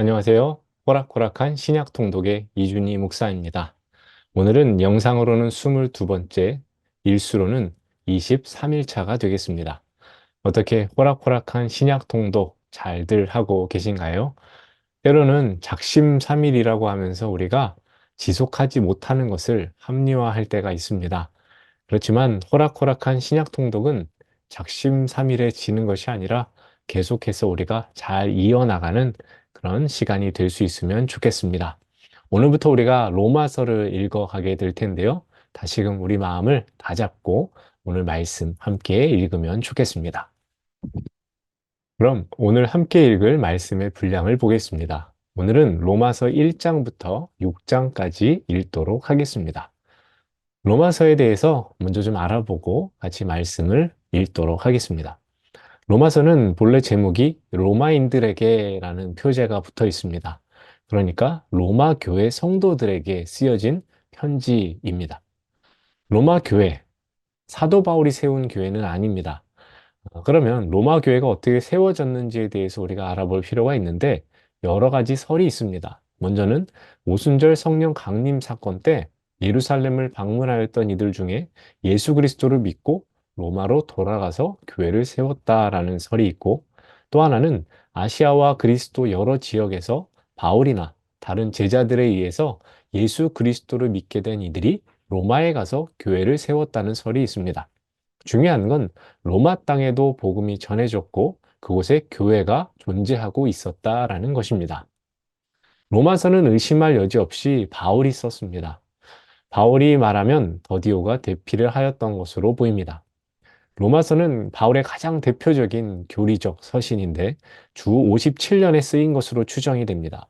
안녕하세요. 호락호락한 신약 통독의 이준희 목사입니다. 오늘은 영상으로는 22번째, 일수로는 23일차가 되겠습니다. 어떻게 호락호락한 신약 통독 잘들 하고 계신가요? 때로는 작심삼일이라고 하면서 우리가 지속하지 못하는 것을 합리화할 때가 있습니다. 그렇지만 호락호락한 신약 통독은 작심삼일에 지는 것이 아니라 계속해서 우리가 잘 이어나가는 그런 시간이 될 수 있으면 좋겠습니다. 오늘부터 우리가 로마서를 읽어가게 될 텐데요. 다시금 우리 마음을 다잡고 오늘 말씀 함께 읽으면 좋겠습니다. 그럼 오늘 함께 읽을 말씀의 분량을 보겠습니다. 오늘은 로마서 1장부터 6장까지 읽도록 하겠습니다. 로마서에 대해서 먼저 좀 알아보고 같이 말씀을 읽도록 하겠습니다. 로마서는 본래 제목이 로마인들에게라는 표제가 붙어 있습니다. 그러니까 로마 교회 성도들에게 쓰여진 편지입니다. 로마 교회, 사도 바울이 세운 교회는 아닙니다. 그러면 로마 교회가 어떻게 세워졌는지에 대해서 우리가 알아볼 필요가 있는데 여러 가지 설이 있습니다. 먼저는 오순절 성령 강림 사건 때 예루살렘을 방문하였던 이들 중에 예수 그리스도를 믿고 로마로 돌아가서 교회를 세웠다라는 설이 있고, 또 하나는 아시아와 그리스도 여러 지역에서 바울이나 다른 제자들에 의해서 예수 그리스도를 믿게 된 이들이 로마에 가서 교회를 세웠다는 설이 있습니다. 중요한 건 로마 땅에도 복음이 전해졌고 그곳에 교회가 존재하고 있었다라는 것입니다. 로마서는 의심할 여지 없이 바울이 썼습니다. 바울이 말하면 더디오가 대피를 하였던 것으로 보입니다. 로마서는 바울의 가장 대표적인 교리적 서신인데 주 57년에 쓰인 것으로 추정이 됩니다.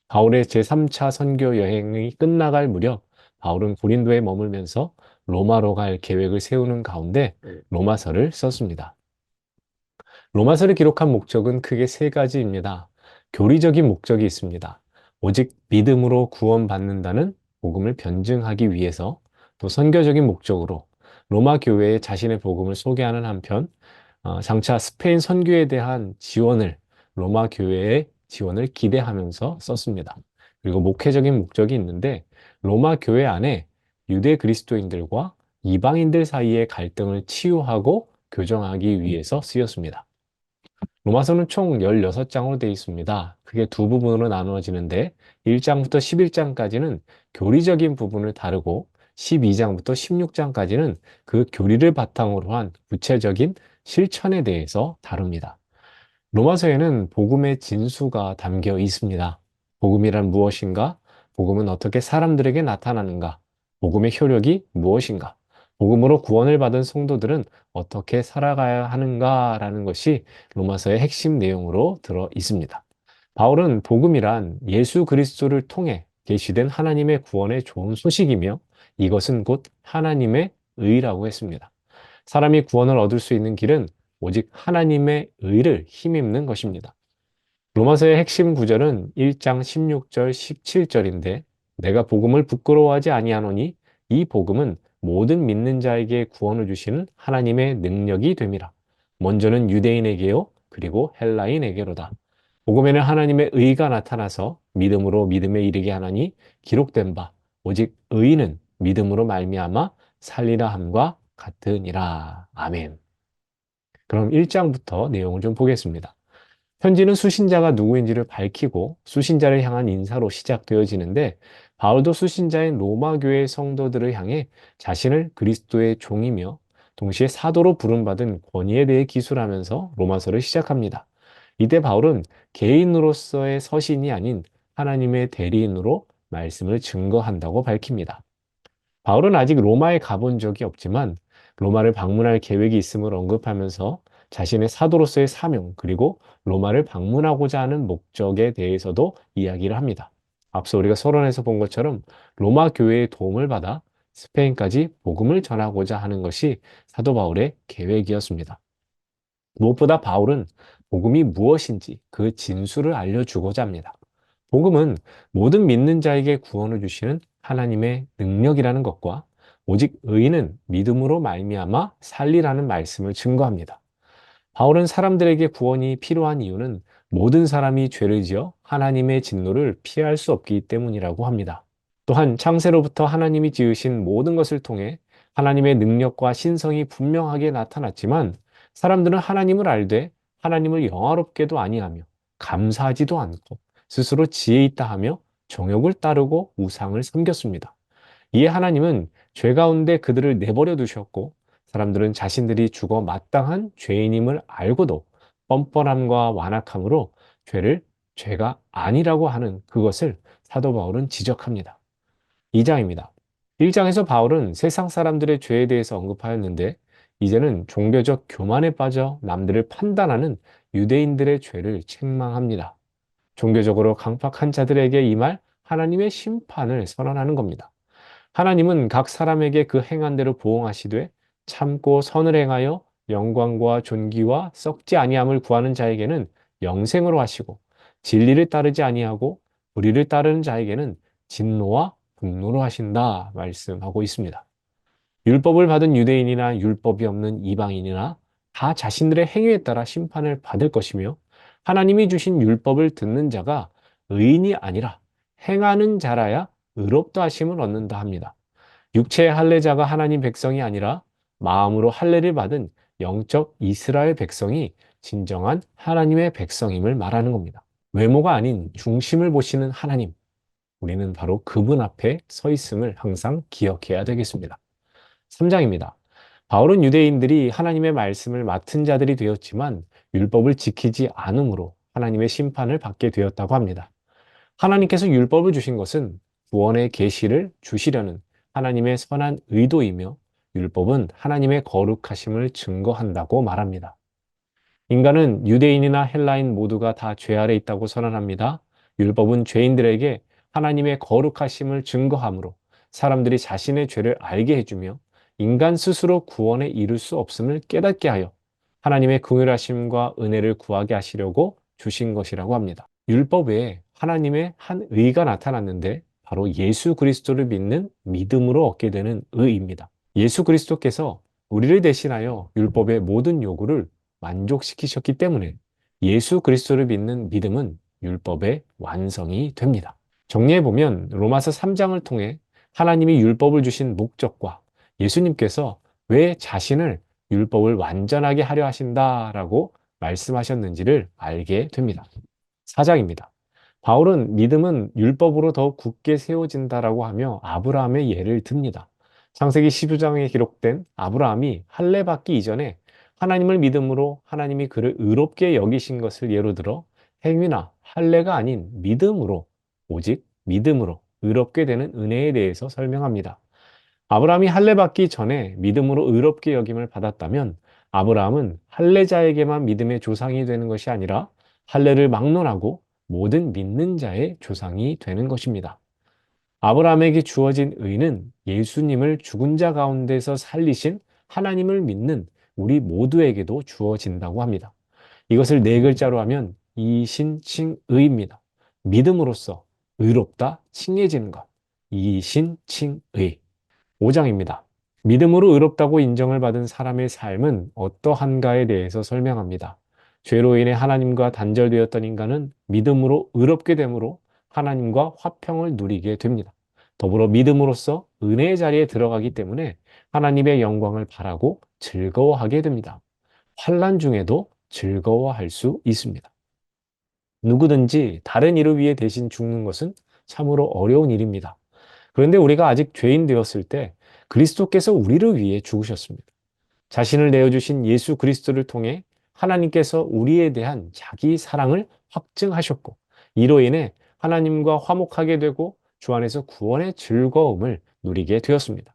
바울의 제3차 선교 여행이 끝나갈 무렵 바울은 고린도에 머물면서 로마로 갈 계획을 세우는 가운데 로마서를 썼습니다. 로마서를 기록한 목적은 크게 세 가지입니다. 교리적인 목적이 있습니다. 오직 믿음으로 구원받는다는 복음을 변증하기 위해서, 또 선교적인 목적으로 로마 교회에 자신의 복음을 소개하는 한편 장차 스페인 선교에 대한 지원을, 로마 교회의 지원을 기대하면서 썼습니다. 그리고 목회적인 목적이 있는데 로마 교회 안에 유대 그리스도인들과 이방인들 사이의 갈등을 치유하고 교정하기 위해서 쓰였습니다. 로마서는 총 16장으로 되어 있습니다. 크게 두 부분으로 나누어지는데 1장부터 11장까지는 교리적인 부분을 다루고 12장부터 16장까지는 그 교리를 바탕으로 한 구체적인 실천에 대해서 다룹니다. 로마서에는 복음의 진수가 담겨 있습니다. 복음이란 무엇인가? 복음은 어떻게 사람들에게 나타나는가? 복음의 효력이 무엇인가? 복음으로 구원을 받은 성도들은 어떻게 살아가야 하는가라는 것이 로마서의 핵심 내용으로 들어 있습니다. 바울은 복음이란 예수 그리스도를 통해 계시된 하나님의 구원의 좋은 소식이며 이것은 곧 하나님의 의라고 했습니다. 사람이 구원을 얻을 수 있는 길은 오직 하나님의 의를 힘입는 것입니다. 로마서의 핵심 구절은 1장 16절 17절인데 내가 복음을 부끄러워하지 아니하노니 이 복음은 모든 믿는 자에게 구원을 주시는 하나님의 능력이 됨이라. 먼저는 유대인에게요 그리고 헬라인에게로다. 복음에는 하나님의 의가 나타나서 믿음으로 믿음에 이르게 하나니 기록된 바 오직 의인은 믿음으로 말미암아 살리라 함과 같으니라. 아멘. 그럼 1장부터 내용을 좀 보겠습니다. 편지는 수신자가 누구인지를 밝히고 수신자를 향한 인사로 시작되어지는데 바울도 수신자인 로마 교회 성도들을 향해 자신을 그리스도의 종이며 동시에 사도로 부름받은 권위에 대해 기술하면서 로마서를 시작합니다. 이때 바울은 개인으로서의 서신이 아닌 하나님의 대리인으로 말씀을 증거한다고 밝힙니다. 바울은 아직 로마에 가본 적이 없지만 로마를 방문할 계획이 있음을 언급하면서 자신의 사도로서의 사명 그리고 로마를 방문하고자 하는 목적에 대해서도 이야기를 합니다. 앞서 우리가 서론에서 본 것처럼 로마 교회의 도움을 받아 스페인까지 복음을 전하고자 하는 것이 사도 바울의 계획이었습니다. 무엇보다 바울은 복음이 무엇인지 그 진수를 알려주고자 합니다. 복음은 모든 믿는 자에게 구원을 주시는 하나님의 능력이라는 것과 오직 의인은 믿음으로 말미암아 살리라는 말씀을 증거합니다. 바울은 사람들에게 구원이 필요한 이유는 모든 사람이 죄를 지어 하나님의 진노를 피할 수 없기 때문이라고 합니다. 또한 창세로부터 하나님이 지으신 모든 것을 통해 하나님의 능력과 신성이 분명하게 나타났지만 사람들은 하나님을 알되 하나님을 영화롭게도 아니하며 감사하지도 않고 스스로 지혜 있다 하며 정욕을 따르고 우상을 섬겼습니다. 이에 하나님은 죄 가운데 그들을 내버려 두셨고 사람들은 자신들이 죽어 마땅한 죄인임을 알고도 뻔뻔함과 완악함으로 죄를 죄가 아니라고 하는 그것을 사도 바울은 지적합니다. 2장입니다. 1장에서 바울은 세상 사람들의 죄에 대해서 언급하였는데 이제는 종교적 교만에 빠져 남들을 판단하는 유대인들의 죄를 책망합니다. 종교적으로 강팍한 자들에게 임할 하나님의 심판을 선언하는 겁니다. 하나님은 각 사람에게 그 행한 대로 보응하시되 참고 선을 행하여 영광과 존귀와 썩지 아니함을 구하는 자에게는 영생으로 하시고 진리를 따르지 아니하고 불의를 따르는 자에게는 진노와 분노로 하신다 말씀하고 있습니다. 율법을 받은 유대인이나 율법이 없는 이방인이나 다 자신들의 행위에 따라 심판을 받을 것이며 하나님이 주신 율법을 듣는 자가 의인이 아니라 행하는 자라야 의롭다 하심을 얻는다 합니다. 육체의 할례자가 하나님 백성이 아니라 마음으로 할례를 받은 영적 이스라엘 백성이 진정한 하나님의 백성임을 말하는 겁니다. 외모가 아닌 중심을 보시는 하나님, 우리는 바로 그분 앞에 서 있음을 항상 기억해야 되겠습니다. 3장입니다. 바울은 유대인들이 하나님의 말씀을 맡은 자들이 되었지만 율법을 지키지 않음으로 하나님의 심판을 받게 되었다고 합니다. 하나님께서 율법을 주신 것은 구원의 계시를 주시려는 하나님의 선한 의도이며 율법은 하나님의 거룩하심을 증거한다고 말합니다. 인간은 유대인이나 헬라인 모두가 다 죄 아래 있다고 선언합니다. 율법은 죄인들에게 하나님의 거룩하심을 증거하므로 사람들이 자신의 죄를 알게 해주며 인간 스스로 구원에 이를 수 없음을 깨닫게 하여 하나님의 긍휼하심과 은혜를 구하게 하시려고 주신 것이라고 합니다. 율법 외에 하나님의 한 의가 나타났는데 바로 예수 그리스도를 믿는 믿음으로 얻게 되는 의입니다. 예수 그리스도께서 우리를 대신하여 율법의 모든 요구를 만족시키셨기 때문에 예수 그리스도를 믿는 믿음은 율법의 완성이 됩니다. 정리해보면 로마서 3장을 통해 하나님이 율법을 주신 목적과 예수님께서 왜 자신을 율법을 완전하게 하려 하신다라고 말씀하셨는지를 알게 됩니다. 4장입니다. 바울은 믿음은 율법으로 더 굳게 세워진다라고 하며 아브라함의 예를 듭니다. 창세기 12장에 기록된 아브라함이 할례 받기 이전에 하나님을 믿음으로 하나님이 그를 의롭게 여기신 것을 예로 들어 행위나 할례가 아닌 믿음으로 오직 믿음으로 의롭게 되는 은혜에 대해서 설명합니다. 아브라함이 할례 받기 전에 믿음으로 의롭게 여김을 받았다면 아브라함은 할례자에게만 믿음의 조상이 되는 것이 아니라 할례를 막론하고 모든 믿는 자의 조상이 되는 것입니다. 아브라함에게 주어진 의는 예수님을 죽은 자 가운데서 살리신 하나님을 믿는 우리 모두에게도 주어진다고 합니다. 이것을 네 글자로 하면 이신칭의입니다. 믿음으로써 의롭다 칭해지는 것. 이신칭의. 5장입니다. 믿음으로 의롭다고 인정을 받은 사람의 삶은 어떠한가에 대해서 설명합니다. 죄로 인해 하나님과 단절되었던 인간은 믿음으로 의롭게 되므로 하나님과 화평을 누리게 됩니다. 더불어 믿음으로써 은혜의 자리에 들어가기 때문에 하나님의 영광을 바라고 즐거워하게 됩니다. 환난 중에도 즐거워할 수 있습니다. 누구든지 다른 이를 위해 대신 죽는 것은 참으로 어려운 일입니다. 그런데 우리가 아직 죄인 되었을 때 그리스도께서 우리를 위해 죽으셨습니다. 자신을 내어주신 예수 그리스도를 통해 하나님께서 우리에 대한 자기 사랑을 확증하셨고 이로 인해 하나님과 화목하게 되고 주 안에서 구원의 즐거움을 누리게 되었습니다.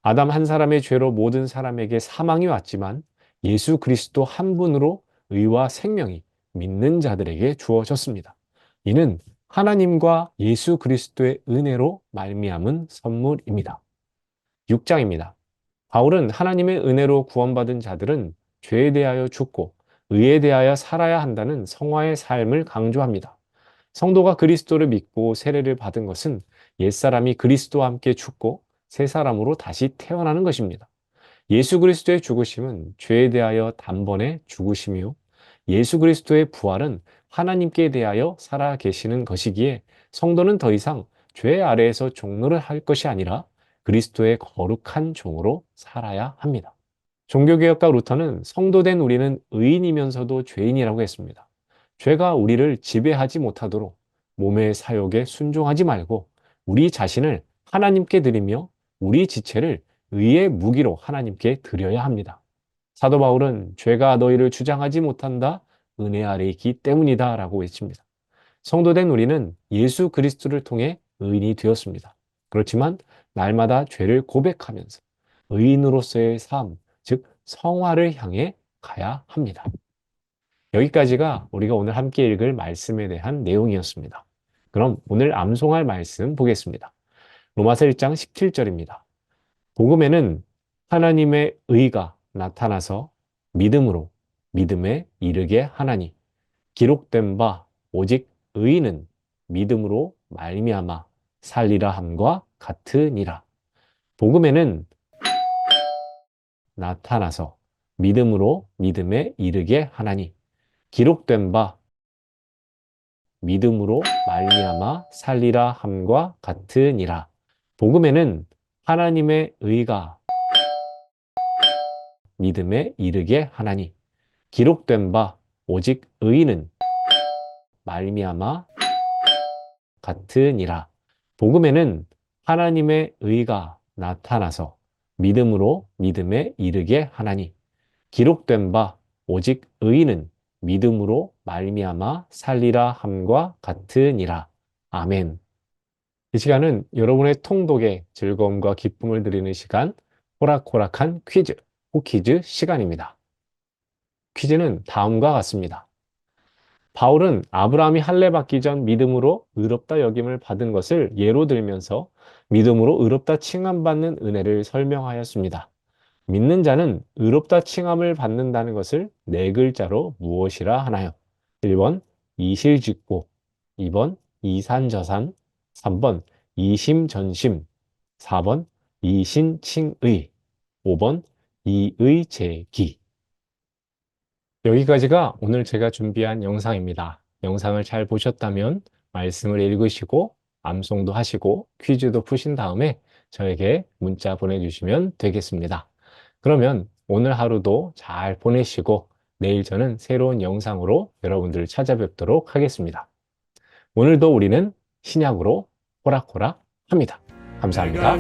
아담 한 사람의 죄로 모든 사람에게 사망이 왔지만 예수 그리스도 한 분으로 의와 생명이 믿는 자들에게 주어졌습니다. 이는 하나님과 예수 그리스도의 은혜로 말미암은 선물입니다. 6장입니다. 바울은 하나님의 은혜로 구원받은 자들은 죄에 대하여 죽고 의에 대하여 살아야 한다는 성화의 삶을 강조합니다. 성도가 그리스도를 믿고 세례를 받은 것은 옛사람이 그리스도와 함께 죽고 새 사람으로 다시 태어나는 것입니다. 예수 그리스도의 죽으심은 죄에 대하여 단번에 죽으심이요. 예수 그리스도의 부활은 하나님께 대하여 살아 계시는 것이기에 성도는 더 이상 죄 아래에서 종노를 할 것이 아니라 그리스도의 거룩한 종으로 살아야 합니다. 종교개혁가 루터는 성도된 우리는 의인이면서도 죄인이라고 했습니다. 죄가 우리를 지배하지 못하도록 몸의 사욕에 순종하지 말고 우리 자신을 하나님께 드리며 우리 지체를 의의 무기로 하나님께 드려야 합니다. 사도 바울은 죄가 너희를 주장하지 못한다, 은혜 아래 있기 때문이다 라고 외칩니다. 성도된 우리는 예수 그리스도를 통해 의인이 되었습니다. 그렇지만 날마다 죄를 고백하면서 의인으로서의 삶, 즉 성화를 향해 가야 합니다. 여기까지가 우리가 오늘 함께 읽을 말씀에 대한 내용이었습니다. 그럼 오늘 암송할 말씀 보겠습니다. 로마서 1장 17절입니다. 복음에는 하나님의 의가 나타나서 믿음으로 믿음에 이르게 하나니 기록된 바 오직 의인은 믿음으로 말미암아 살리라 함과 같으니라. 복음에는 나타나서 믿음으로 믿음에 이르게 하나니 기록된 바 믿음으로 말미암아 살리라 함과 같으니라. 복음에는 하나님의 의가 믿음에 이르게 하나니 기록된 바 오직 의인은 말미암아 같으니라. 복음에는 하나님의 의가 나타나서 믿음으로 믿음에 이르게 하나니 기록된 바 오직 의인은 믿음으로 말미암아 살리라 함과 같으니라. 아멘. 이 시간은 여러분의 통독에 즐거움과 기쁨을 드리는 시간, 호락호락한 퀴즈, 호퀴즈 시간입니다. 퀴즈는 다음과 같습니다. 바울은 아브라함이 할례 받기 전 믿음으로 의롭다 여김을 받은 것을 예로 들면서 믿음으로 의롭다 칭함받는 은혜를 설명하였습니다. 믿는 자는 의롭다 칭함을 받는다는 것을 네 글자로 무엇이라 하나요? 1번 이실직고, 2번 이산저산, 3번 이심전심, 4번 이신칭의, 5번 이의제기. 여기까지가 오늘 제가 준비한 영상입니다. 영상을 잘 보셨다면 말씀을 읽으시고 암송도 하시고 퀴즈도 푸신 다음에 저에게 문자 보내주시면 되겠습니다. 그러면 오늘 하루도 잘 보내시고 내일 저는 새로운 영상으로 여러분들을 찾아뵙도록 하겠습니다. 오늘도 우리는 신약으로 호락호락 합니다. 감사합니다.